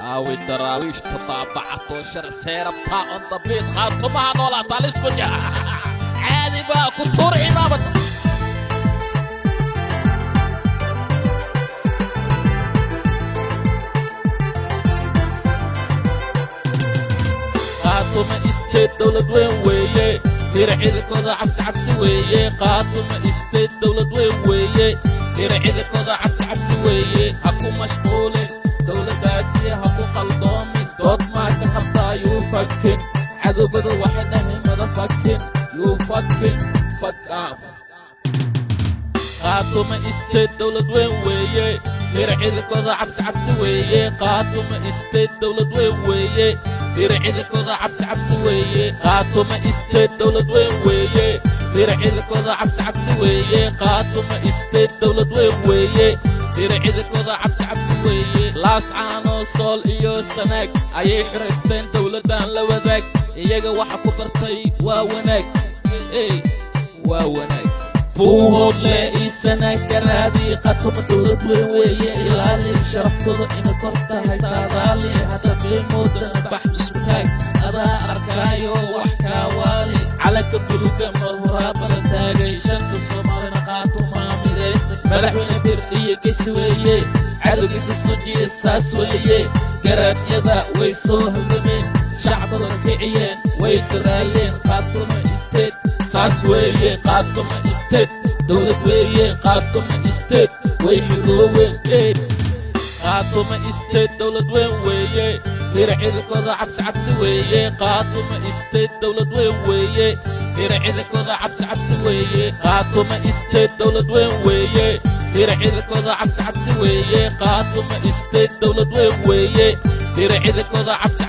أو الدراويش تطابعت وشر سيرة بتاع on the beat خاطبها نولا طالس بجا عادي بقى كتور إمامة قاطمة استيت دولة وين ويه يرعيلك وضع عبس ويه قاطمة استيت دولة وين ويه يرعيلك وضع عبس ويه هكو مشغولة دولة باسية هكو قلبامي دوت ما كهبتا يوفكن عدو بدو واحدة هم مدفكن يوفكن فك اب قاطمة استيت دولة وين ويه يرعيلك وضع عبس ويه قاطمة استيت دولة وين ويه يرعيلك وضع عبس ويه قاطمة استيت دولة وين ويه يرعيلك وضع عبس ويه قاطمة استيت دولة وين ويه يرعيلك وضع عبس ويه لاس عانو صول iyo sanaag ayay xiraysteen dowladan la wadaag iyaga waxa ku bartay waa wanaag waa wanaag buuhood le isana karaadi qatuma dowlad weyn weeye ilaali sharaftooda ina kortahay saadaali hada beemoodan baxsutaag adaa arkaayo wax kaawaali calanka buluga malhuraa balan taagay shanta soomaalina qaatuma midaysan madaxweyne firdhiyo ges weeye cadowgiisa sujiye saas weeye garaadyada way soo halgameen shacbada kiciyeen way daraayeen qaatuma isteed saas weeye qaatuma isteed dowlad weeye qaatuma isteed way xigooween qaatuma isteed dowlad weyn weeye hircidkooda cabsi weeye qaatuma isteed dowlad weyn weeye hircidkooda cabsi weeye qaatuma isteed dowlad weyn weeye hircidkooda cabsi weeye qaatuma isteed dowlad weyn weeye hircidkooda cabsi